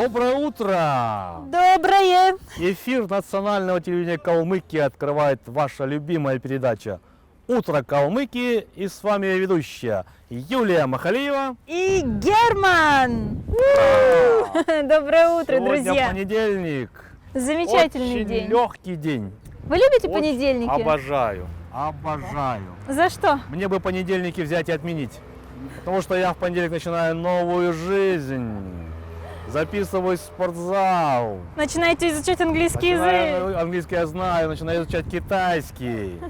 Доброе утро! Доброе! Эфир национального телевидения Калмыкии открывает ваша любимая передача «Утро Калмыкии». И с вами ведущая Юлия Махалиева. И Герман! Доброе утро, Сегодня друзья! понедельник. Замечательный Очень день. легкий день. Вы любите Очень понедельники? Обожаю. Обожаю. За что? Мне бы понедельники взять и отменить. Потому что я в понедельник начинаю новую жизнь. Записываюсь в спортзал. Начинаете изучать английский язык. Английский я знаю, начинаю изучать китайский.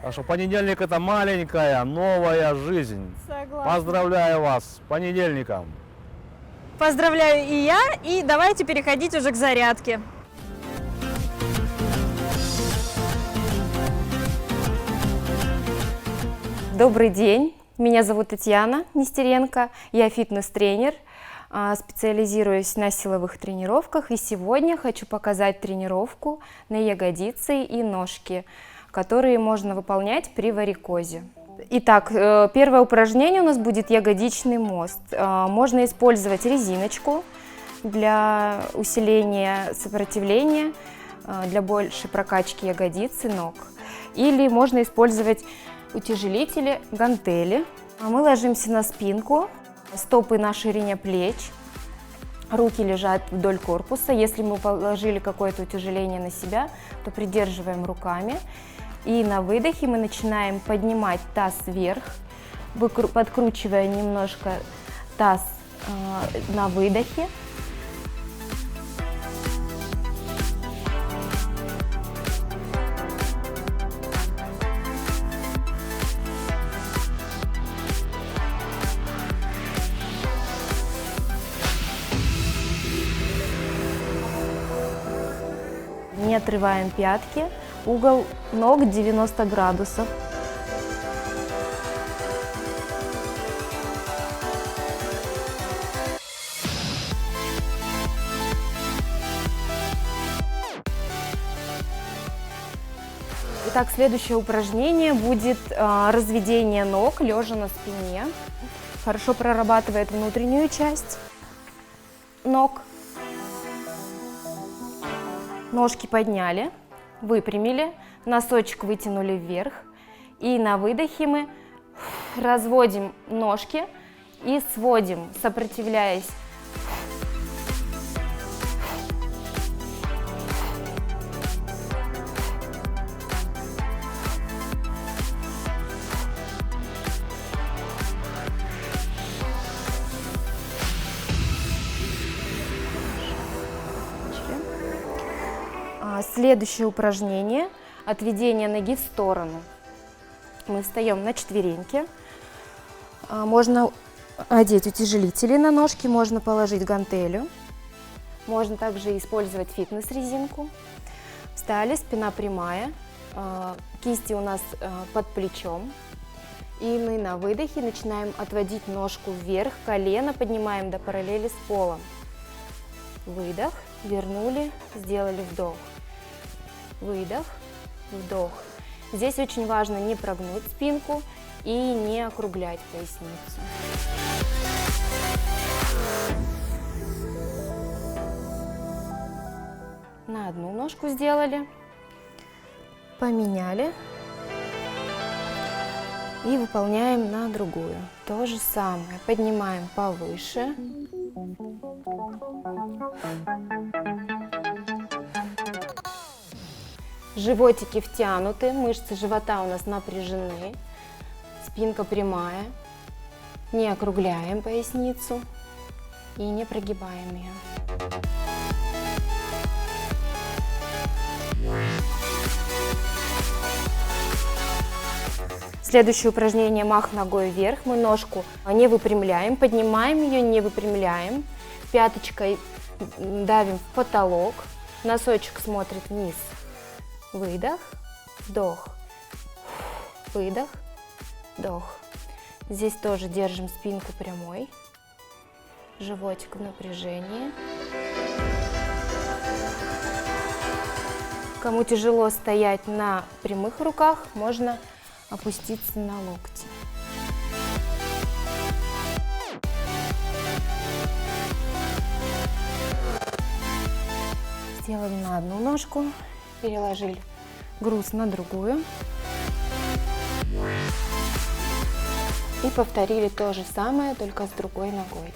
Так что понедельник это маленькая новая жизнь. Согласна. Поздравляю вас с понедельником. Поздравляю и я, и давайте переходить уже к зарядке. Добрый день, меня зовут Татьяна Нестеренко, я фитнес-тренер, специализируюсь на силовых тренировках, и сегодня хочу показать тренировку на ягодицы и ножки, которые можно выполнять при варикозе. Итак, первое упражнение у нас будет ягодичный мост. Можно использовать резиночку для усиления сопротивления, для большей прокачки ягодиц и ног. Или можно использовать утяжелители, гантели. Мы ложимся на спинку, стопы на ширине плеч, руки лежат вдоль корпуса. Если мы положили какое-то утяжеление на себя, то придерживаем руками. И на выдохе мы начинаем поднимать таз вверх, подкручивая немножко таз на выдохе. Не отрываем пятки, угол ног 90 градусов. Итак, следующее упражнение будет разведение ног, лежа на спине. Хорошо прорабатывает внутреннюю часть ног. Ножки подняли, выпрямили, носочек вытянули вверх. И на выдохе мы разводим ножки и сводим, сопротивляясь. Следующее упражнение – отведение ноги в сторону. Мы встаем на четвереньки. Можно одеть утяжелители на ножки, можно положить гантелю. Можно также использовать фитнес-резинку. Встали, спина прямая, кисти у нас под плечом. И мы на выдохе начинаем отводить ножку вверх, колено поднимаем до параллели с полом. Выдох, вернули, сделали вдох. Выдох, вдох. Здесь очень важно не прогнуть спинку и не округлять поясницу. На одну ножку сделали, поменяли и выполняем на другую. То же самое. Поднимаем повыше. Животики втянуты, мышцы живота у нас напряжены, спинка прямая, не округляем поясницу и не прогибаем ее. Следующее упражнение – мах ногой вверх. Мы ножку не выпрямляем, поднимаем ее, не выпрямляем, пяточкой давим в потолок, носочек смотрит вниз. Выдох, вдох, выдох, вдох. Здесь тоже держим спинку прямой, животик в напряжении. Кому тяжело стоять на прямых руках, можно опуститься на локти. сделали на одну ножку, переложили груз на другую. И повторили то же самое, только с другой ногой.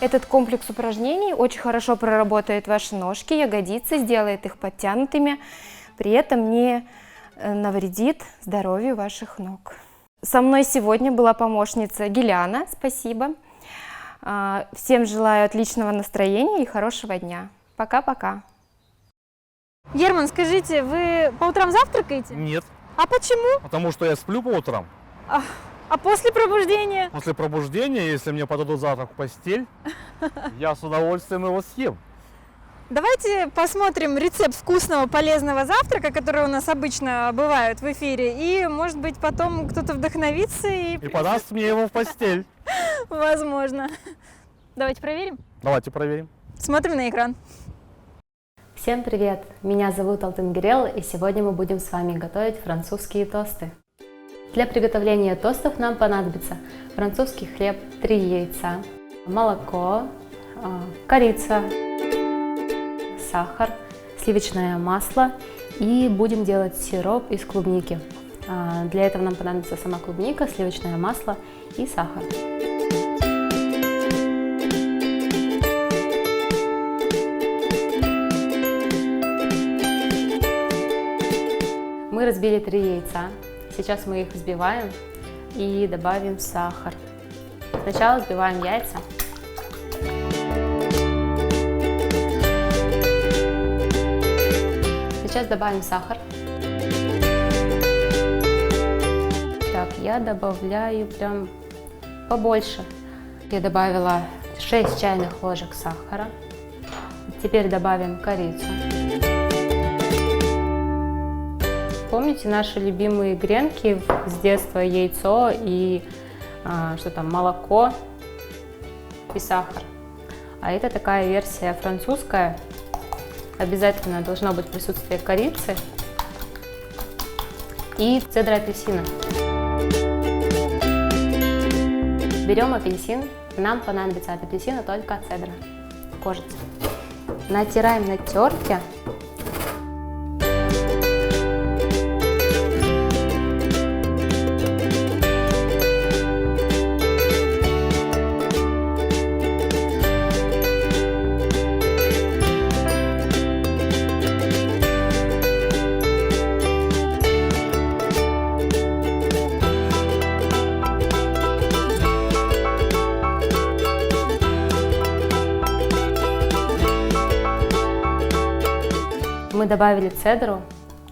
Этот комплекс упражнений очень хорошо проработает ваши ножки, ягодицы, сделает их подтянутыми, при этом не навредит здоровью ваших ног. Со мной сегодня была помощница Гиляна, спасибо. Всем желаю отличного настроения и хорошего дня. Пока-пока. Герман, скажите, вы по утрам завтракаете? Нет, А почему? потому что я сплю по утрам. А после пробуждения? После пробуждения, если мне подадут завтрак в постель, я с удовольствием его съем. Давайте посмотрим рецепт вкусного полезного завтрака, который у нас обычно бывает в эфире, и, может быть, потом кто-то вдохновится и... И подаст мне его в постель. Возможно. Давайте проверим. Давайте проверим. Смотрим на экран. Всем привет! Меня зовут Алтын Гирел, и сегодня мы будем с вами готовить французские тосты. Для приготовления тостов нам понадобится французский хлеб, 3 яйца, молоко, корица, сахар, сливочное масло и будем делать сироп из клубники. Для этого нам понадобится сама клубника, сливочное масло и сахар. Мы разбили 3 яйца. Сейчас мы их взбиваем и добавим сахар. Сначала взбиваем яйца. Сейчас добавим сахар. Так, я добавляю прям побольше. Я добавила 6 чайных ложек сахара. Теперь добавим корицу. Помните наши любимые гренки с детства, яйцо и что там, молоко и сахар? А это такая версия французская. Обязательно должно быть присутствие корицы и цедра апельсина. Берем апельсин. Нам понадобится от апельсина только цедра, кожица. Натираем на терке. Мы добавили цедру,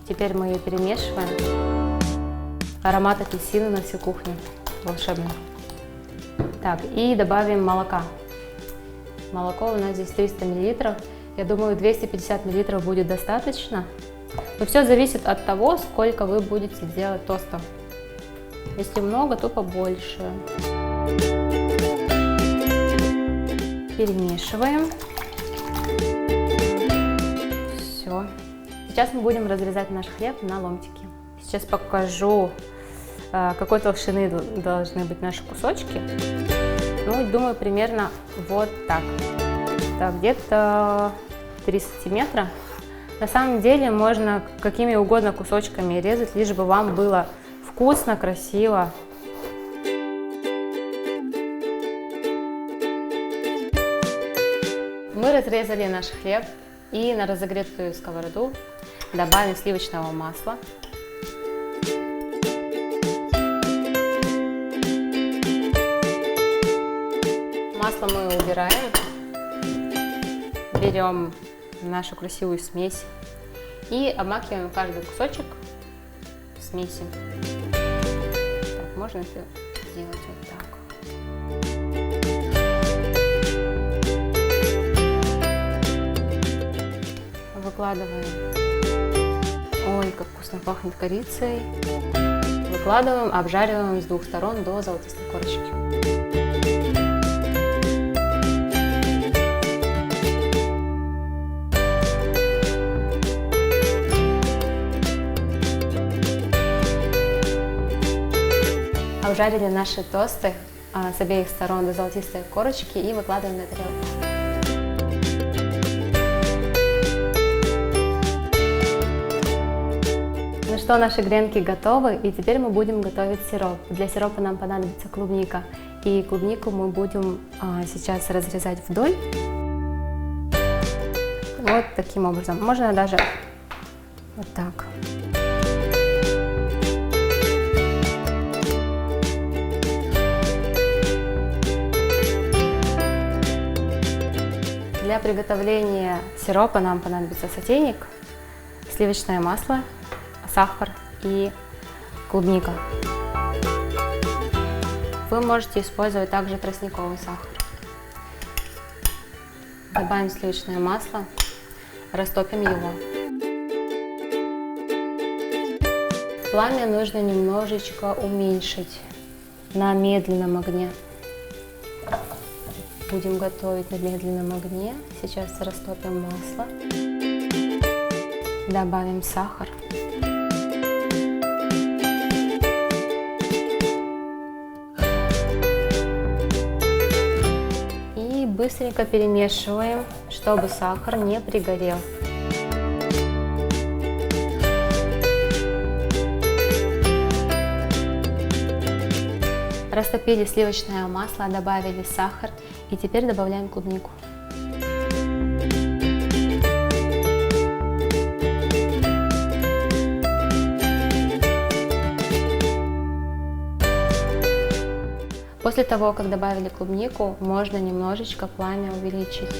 теперь мы ее перемешиваем. Аромат апельсина на всю кухню, волшебный. Так, и добавим молока. Молоко у нас здесь 300 мл, я думаю 250 мл будет достаточно. Но все зависит от того, сколько вы будете делать тостов. Если много, то побольше. Перемешиваем. Все. Сейчас мы будем разрезать наш хлеб на ломтики. Сейчас покажу, какой толщины должны быть наши кусочки. Ну, думаю, примерно вот так. Так, где-то 3 сантиметра. На самом деле можно какими угодно кусочками резать, лишь бы вам было вкусно, красиво. Мы разрезали наш хлеб и на разогретую сковороду добавим сливочного масла. Масло мы убираем. Берем нашу красивую смесь и обмакиваем каждый кусочек смеси. Так, можно это сделать вот так. Выкладываем. Ой, как вкусно пахнет корицей. Выкладываем, обжариваем с двух сторон до золотистой корочки. Обжарили наши тосты с обеих сторон до золотистой корочки и выкладываем на тарелку. Ну что, наши гренки готовы, и теперь мы будем готовить сироп. Для сиропа нам понадобится клубника, и клубнику мы будем сейчас разрезать вдоль. Вот таким образом. Можно даже вот так. Для приготовления сиропа нам понадобится сотейник, сливочное масло, сахар и клубника. Вы можете использовать также тростниковый сахар. Добавим сливочное масло, растопим его. Пламя нужно немножечко уменьшить на медленном огне. Будем готовить на медленном огне. Сейчас растопим масло. Добавим сахар. И быстренько перемешиваем, чтобы сахар не пригорел. Растопили сливочное масло, добавили сахар и теперь добавляем клубнику. После того, как добавили клубнику, можно немножечко пламя увеличить.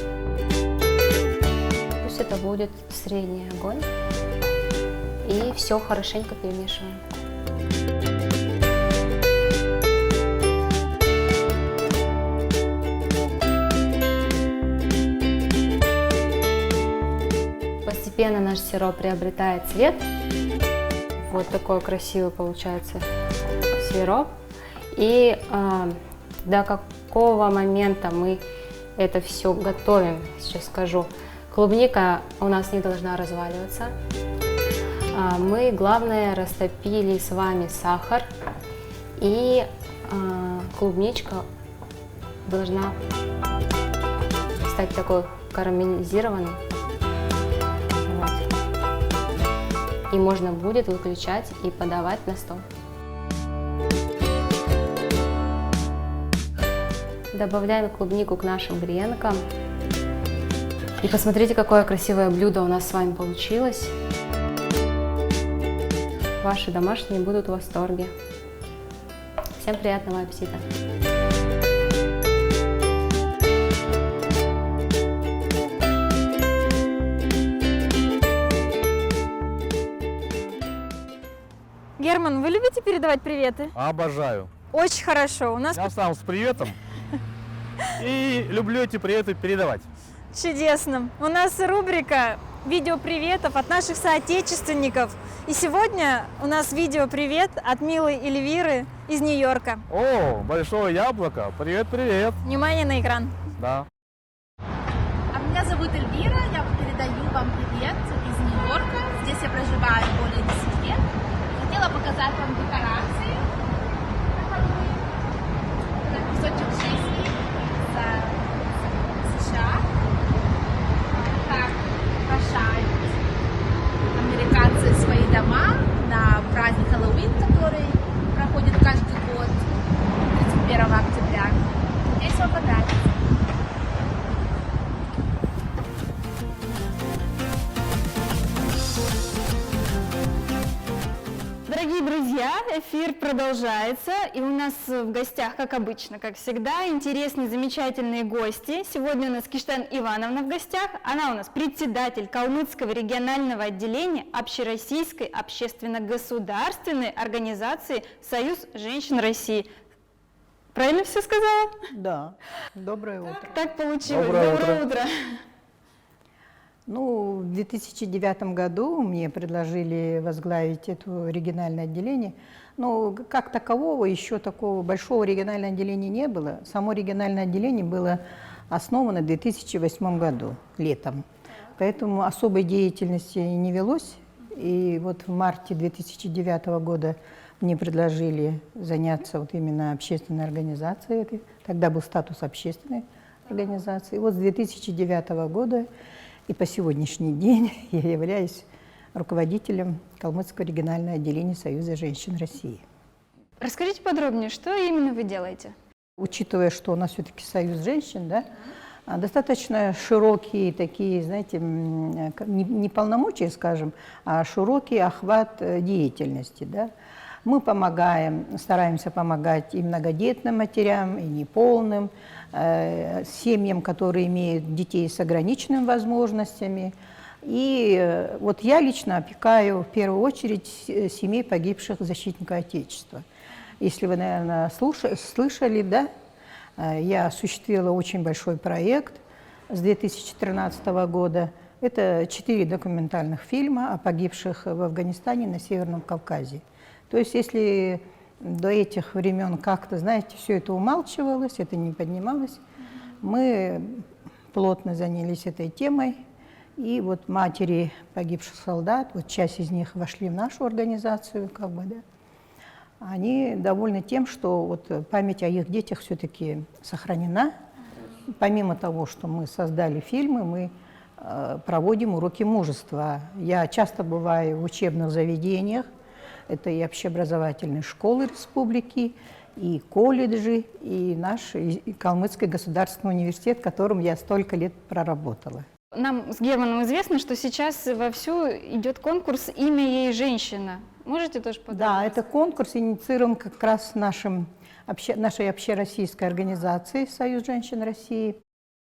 Пусть это будет средний огонь. И все хорошенько перемешиваем. Постепенно наш сироп приобретает цвет. Вот такой красивый получается сироп. И до какого момента мы это все готовим, сейчас скажу. Клубника у нас не должна разваливаться. Мы, главное, растопили с вами сахар. И клубничка должна стать такой карамелизированной. И можно будет выключать и подавать на стол. Добавляем клубнику к нашим гренкам. И посмотрите, какое красивое блюдо у нас с вами получилось. Ваши домашние будут в восторге. Всем приятного аппетита! Герман, вы любите передавать приветы? Обожаю. Очень хорошо. У нас Я сам с приветом. И люблю эти приветы передавать. чудесно. У нас рубрика видео приветов от наших соотечественников. И сегодня у нас видео привет от Милы Эльвиры из Нью-Йорка. О, большое яблоко. Привет, привет. Внимание на экран. Да. А меня зовут Эльвира, я передаю вам привет из Нью-Йорка. Здесь я проживаю более 10 лет. Хотела показать вам декорации на Хэллоуин. Это кусочек жизни из США. Как украшают американцы свои дома на праздник Хэллоуин, который проходит каждый год 31 октября. Надеюсь, вам понравится. Дорогие друзья, эфир продолжается, и у нас в гостях, как обычно, как всегда, интересные, замечательные гости. Сегодня у нас Киштен Ивановна в гостях, она у нас председатель Калмыцкого регионального отделения Общероссийской общественно-государственной организации «Союз женщин России». Правильно все сказала? Да, доброе утро. Так получилось. Доброе утро. Ну, в 2009 году мне предложили возглавить это региональное отделение. Но как такового, еще такого большого регионального отделения не было. Само региональное отделение было основано в 2008 году, летом. Поэтому особой деятельности не велось. И вот в марте 2009 года мне предложили заняться вот именно общественной организацией этой. Тогда был статус общественной организации. И вот с 2009 года и по сегодняшний день я являюсь руководителем Калмыцкого регионального отделения Союза женщин России. Расскажите подробнее, что именно вы делаете? Учитывая, что у нас все-таки Союз женщин, да, достаточно широкие такие, знаете, не полномочия, скажем, а широкий охват деятельности. Да. Мы помогаем, стараемся помогать и многодетным матерям, и неполным, семьям, которые имеют детей с ограниченными возможностями. И вот я лично опекаю в первую очередь семей погибших защитников Отечества. Если вы, наверное, слышали, да, я осуществила очень большой проект с 2013 года. Это 4 документальных фильма о погибших в Афганистане на Северном Кавказе. То есть, если до этих времен как-то, знаете, все это умалчивалось, это не поднималось, мы плотно занялись этой темой. И вот матери погибших солдат, вот часть из них вошли в нашу организацию, как бы, да, они довольны тем, что вот память о их детях все-таки сохранена. Помимо того, что мы создали фильмы, мы проводим уроки мужества. Я часто бываю в учебных заведениях. Это и общеобразовательные школы республики, и колледжи, и наш и Калмыцкий государственный университет, в котором я столько лет проработала. Нам с Германом известно, что сейчас вовсю идет конкурс «Имя ей женщина». Можете тоже подробнее? Да, это конкурс инициирован как раз нашей общероссийской организацией «Союз женщин России».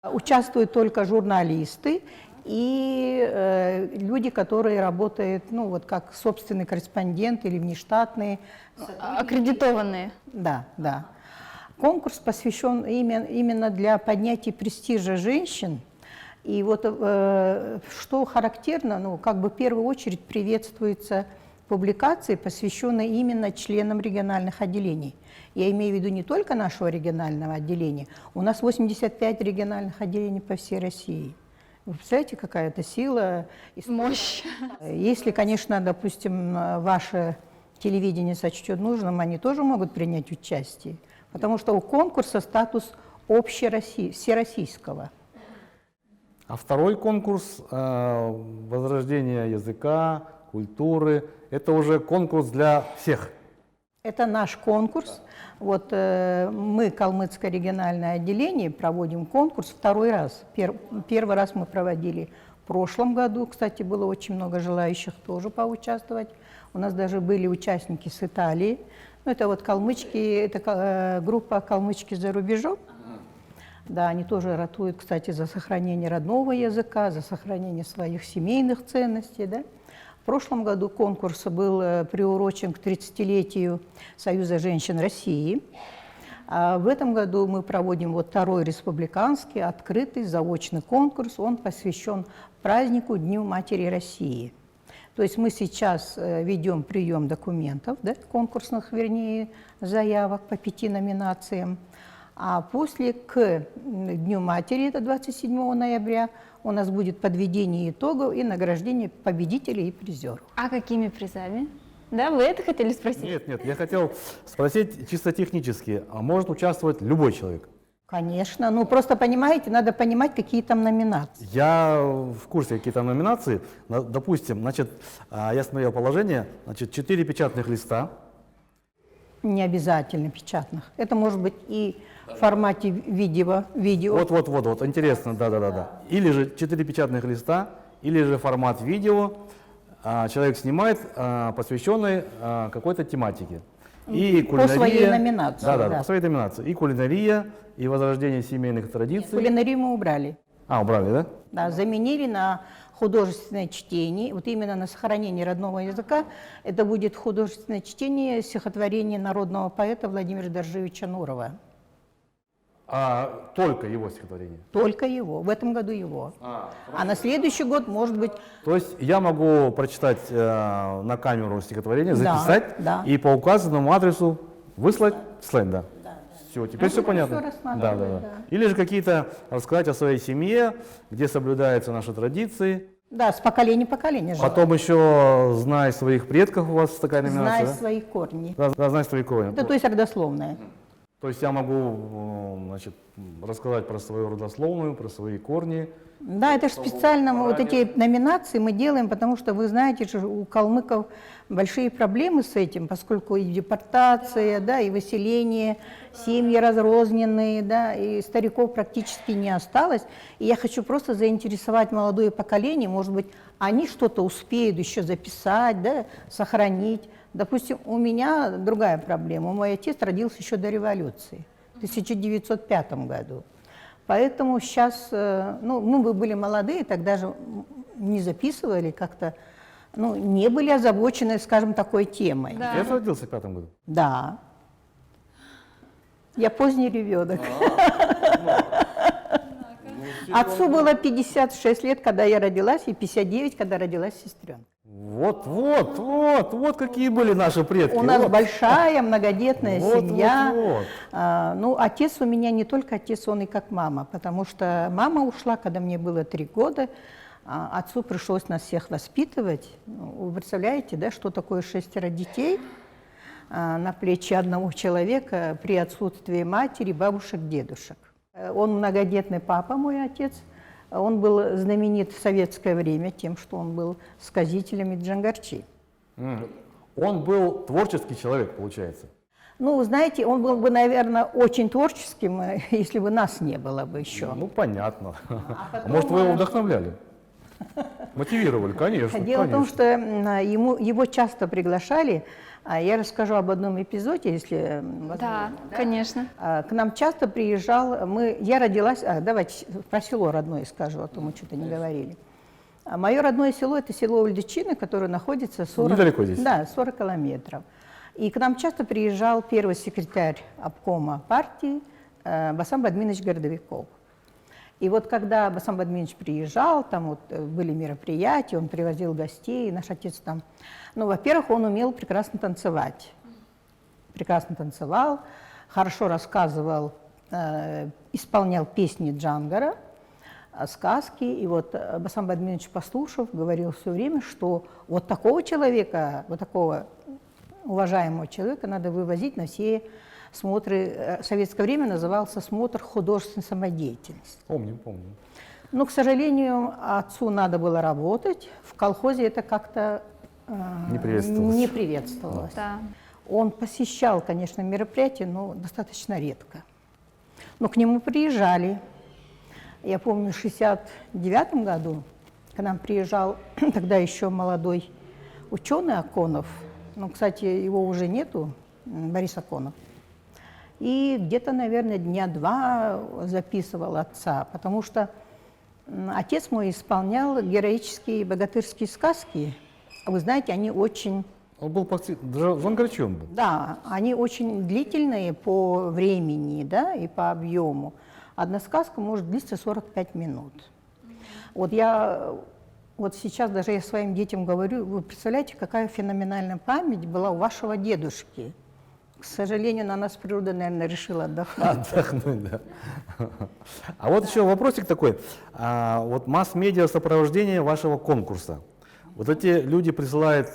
Участвуют только журналисты и люди, которые работают, ну, вот как собственный корреспондент или внештатные. Аккредитованные. Да, да. Конкурс посвящен именно для поднятия престижа женщин. И вот что характерно, ну, как бы в первую очередь приветствуются публикации, посвященные именно членам региональных отделений. Я имею в виду не только нашего регионального отделения. У нас 85 региональных отделений по всей России. Вы представляете, какая это сила? Мощь. Если, конечно, допустим, ваше телевидение сочтет нужным, они тоже могут принять участие. Потому что у конкурса статус всероссийского. А второй конкурс возрождения языка, культуры, это уже конкурс для всех. Это наш конкурс. Вот мы, Калмыцкое региональное отделение, проводим конкурс второй раз. Первый раз мы проводили в прошлом году. Кстати, было очень много желающих тоже поучаствовать. У нас даже были участники с Италии. Ну, это вот калмычки, это группа «Калмычки за рубежом». Да, они тоже ратуют, кстати, за сохранение родного языка, за сохранение своих семейных ценностей. Да? В прошлом году конкурс был приурочен к 30-летию Союза женщин России. А в этом году мы проводим вот второй республиканский, открытый, заочный конкурс. Он посвящен празднику Дню Матери России. То есть мы сейчас ведем прием документов, да, конкурсных, вернее, заявок по 5 номинациям. А после, к Дню матери, это 27 ноября, у нас будет подведение итогов и награждение победителей и призеров. А какими призами? Да, вы это хотели спросить? Нет, я хотел спросить чисто технически, а может участвовать любой человек? Конечно, ну просто понимаете, надо понимать, какие там номинации. Я в курсе, какие там номинации. Допустим, значит, я смотрел положение, значит, 4 печатных листа. Не обязательно печатных. Это может быть и в формате видео. Вот, интересно, да. Или же 4 печатных листа, или же формат видео. Человек снимает, посвященный какой-то тематике. И по своей номинации. Да, по своей номинации. И кулинария, и возрождение семейных традиций. Кулинарию мы убрали. Убрали, да? Да, заменили на художественное чтение, вот именно на сохранение родного языка. Это будет художественное чтение стихотворения народного поэта Владимира Доржевича Нурова. Только его стихотворение. Только его. В этом году его. А на следующий год, может быть, То есть я могу прочитать на камеру стихотворение, Да, записать да. и по указанному адресу выслать слайд, да. Все, теперь все это понятно. всё рассматривать, да. Или же какие-то рассказать о своей семье, где соблюдаются наши традиции. да, с поколения в поколение живет. Потом еще знай своих предков, у вас такая номинация. Знай да? свои корни. Да, знай свои корни. Это то есть родословное. То есть я могу, значит, рассказать про свою родословную, про свои корни. Да, это же специально мы вот эти номинации мы делаем, потому что вы знаете, что у калмыков большие проблемы с этим, поскольку и депортация, да, и выселение, семьи разрозненные, да, и стариков практически не осталось. И я хочу просто заинтересовать молодое поколение, может быть, они что-то успеют еще записать, да, сохранить. Допустим, у меня другая проблема. Мой отец родился еще до революции, в 1905 году. Поэтому сейчас, ну, мы были молодые, тогда же не записывали как-то, ну, не были озабочены, скажем, такой темой. Да. Я родился в 5-м году. Да. Я поздний ребенок. Отцу было 56 лет, когда я родилась, и 59, когда родилась сестренка. Вот какие были наши предки. У нас вот. большая многодетная Вот, семья. вот. Ну, отец у меня не только отец, он и как мама, потому что мама ушла, когда мне было 3 года. Отцу пришлось нас всех воспитывать. Ну, вы представляете, да, что такое 6 детей на плечи одного человека при отсутствии матери, бабушек, дедушек. Он многодетный папа, мой отец. Он был знаменит в советское время тем, что он был сказителем Джангарчи. Он был творческий человек, получается. Ну, знаете, он был бы, наверное, очень творческим, если бы нас не было бы еще. Ну, понятно. потом, Может, вы его вдохновляли? Мотивировали, конечно. Дело в том, что его часто приглашали. Я расскажу об одном эпизоде, если возможно. Да, конечно. К нам часто приезжал, я родилась, давайте про село родное скажу, а то мы что-то не говорили. Мое родное село – это село Ульдичины, которое находится 40, недалеко здесь. Да, 40 километров. И к нам часто приезжал первый секретарь обкома партии Басам Бадминович Городовиков. И вот когда Басам Бадминович приезжал, там вот были мероприятия, он привозил гостей, наш отец там, ну, во-первых, он умел прекрасно танцевать. Прекрасно танцевал, хорошо рассказывал, исполнял песни Джангара, сказки. И вот Басам Бадминович, послушав, говорил все время, что вот такого человека, вот такого уважаемого человека надо вывозить на все смотры. В советское время назывался смотр художественной самодеятельности. Помним. Но, к сожалению, отцу надо было работать. В колхозе это как-то не приветствовалось. Да. Он посещал, конечно, мероприятия, но достаточно редко. Но к нему приезжали. Я помню, в 1969 году к нам приезжал тогда еще молодой ученый Аконов. Ну, кстати, его уже нету, Борис Аконов. И где-то, наверное, дня 2 записывал отца, потому что отец мой исполнял героические богатырские сказки. Вы знаете, они очень... Он был Джангарчи был. Да, они очень длительные по времени, да, и по объему. Одна сказка может длиться 45 минут. Вот сейчас даже я своим детям говорю, вы представляете, какая феноменальная память была у вашего дедушки. К сожалению, на нас природа, наверное, решила отдохнуть. Отдохнуть, да. А вот еще вопросик такой. Вот масс-медиа сопровождение вашего конкурса. Вот эти люди присылают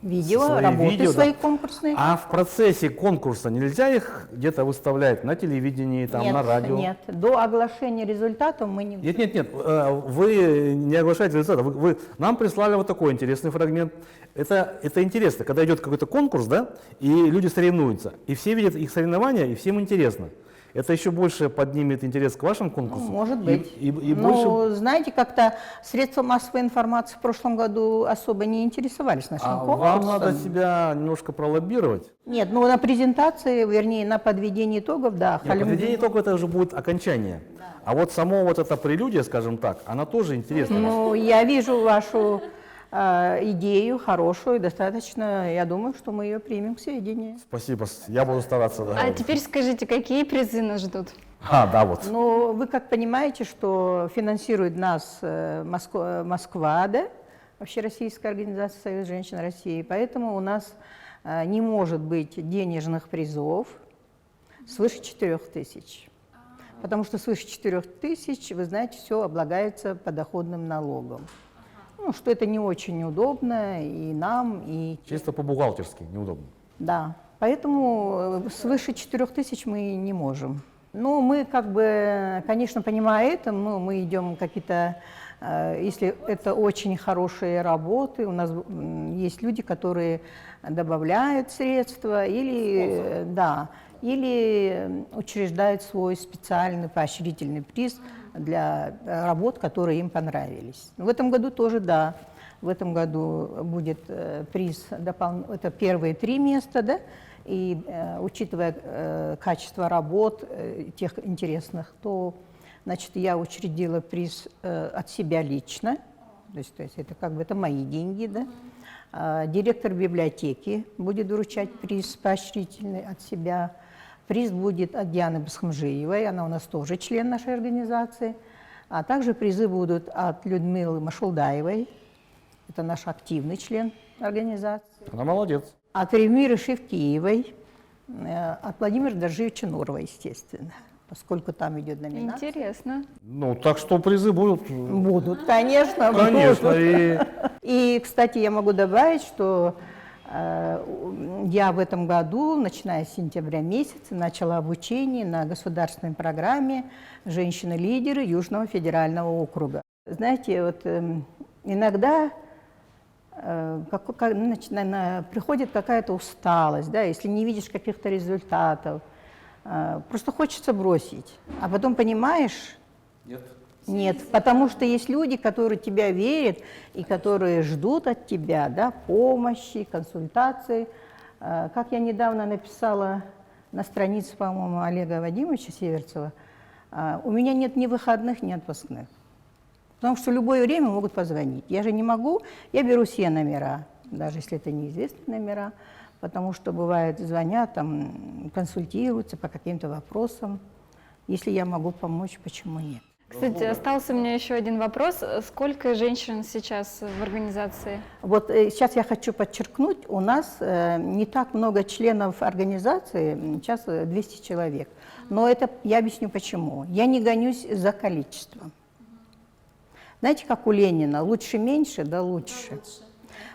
Видео, свои работы видео, свои да. конкурсные. А в процессе конкурса нельзя их где-то выставлять на телевидении, там, Нет, на радио? нет, до оглашения результатов мы не... Нет, вы не оглашаете результаты. Вы нам прислали вот такой интересный фрагмент. Это интересно, когда идет какой-то конкурс, да, и люди соревнуются, и все видят их соревнования, и всем интересно. Это еще больше поднимет интерес к вашим конкурсам? Может быть. И Но, больше... знаете, как-то средства массовой информации в прошлом году особо не интересовались нашим конкурсом. Вам надо себя немножко пролоббировать. Нет, ну на презентации, вернее, на подведении итогов, да. Нет, подведение итогов это уже будет окончание. А вот само вот это прелюдия, скажем так, она тоже интересна. Ну, я вижу вашу идею хорошую, достаточно, я думаю, что мы ее примем к сведению. Спасибо, я буду стараться. Да. А теперь скажите, какие призы нас ждут? Да, вот. Ну, вы как понимаете, что финансирует нас Москва, да, вообще Российская организация Союз женщин России, поэтому у нас не может быть денежных призов свыше 4000. Потому что свыше 4000, вы знаете, все облагается подоходным налогом. Ну, что это не очень удобно и нам, и... Чисто по-бухгалтерски неудобно. Да, поэтому свыше 4000 мы не можем. Ну, мы как бы, конечно, понимая это, мы идем какие-то, если это очень хорошие работы, у нас есть люди, которые добавляют средства или, да, или учреждают свой специальный поощрительный приз для работ, которые им понравились. В этом году тоже, да, в этом году будет приз, это первые 3 места, да, и учитывая качество работ, тех интересных, то, значит, я учредила приз от себя лично, то есть это как бы это мои деньги, да. Директор библиотеки будет вручать приз поощрительный от себя. Приз будет от Дианы Басхамжиевой, она у нас тоже член нашей организации. А также призы будут от Людмилы Машулдаевой, это наш активный член организации. Она молодец. От Ремиры Шевкиевой, от Владимира Доржевича Нурова, естественно, поскольку там идет номинация. Интересно. Ну, так что призы будут? Будут, конечно. Конечно. Будут. И, кстати, я могу добавить, что я в этом году, начиная с сентября месяца, начала обучение на государственной программе «Женщины-лидеры Южного федерального округа». Знаете, вот иногда приходит какая-то усталость, да, если не видишь каких-то результатов, просто хочется бросить, а потом понимаешь, нет, потому что есть люди, которые тебя верят и которые ждут от тебя, да, помощи, консультаций. Как я недавно написала на странице, по-моему, Олега Вадимовича Северцева, у меня нет ни выходных, ни отпускных. Потому что в любое время могут позвонить. Я же не могу, я беру все номера, даже если это неизвестные номера, потому что бывает звонят, там, консультируются по каким-то вопросам. Если я могу помочь, почему нет? Кстати, остался у меня еще один вопрос. Сколько женщин сейчас в организации? Вот сейчас я хочу подчеркнуть, у нас не так много членов организации, сейчас 200 человек. Но это я объясню почему. Я не гонюсь за количеством. Знаете, как у Ленина, лучше меньше, да лучше.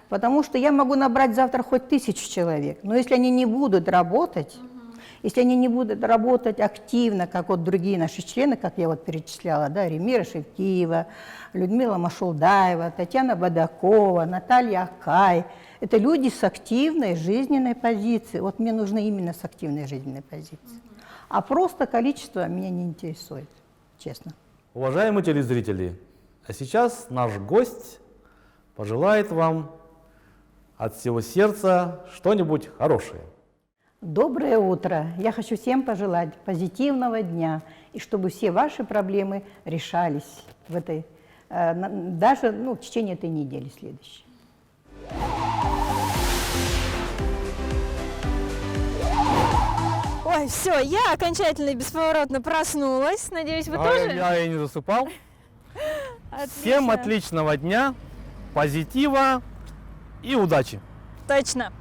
Потому что я могу набрать завтра хоть 1000 человек, но если они не будут работать, если они не будут работать активно, как вот другие наши члены, как я вот перечисляла, да, Ремира Шевкиева, Людмила Машулдаева, Татьяна Бадакова, Наталья Акай, это люди с активной жизненной позицией. Вот мне нужно именно с активной жизненной позицией. А просто количество меня не интересует, честно. Уважаемые телезрители, а сейчас наш гость пожелает вам от всего сердца что-нибудь хорошее. Доброе утро! Я хочу всем пожелать позитивного дня, и чтобы все ваши проблемы решались в этой, даже в течение этой недели следующей. Ой, все, я окончательно и бесповоротно проснулась. Надеюсь, вы тоже? Я и не засыпал. Отлично. Всем отличного дня, позитива и удачи! Точно.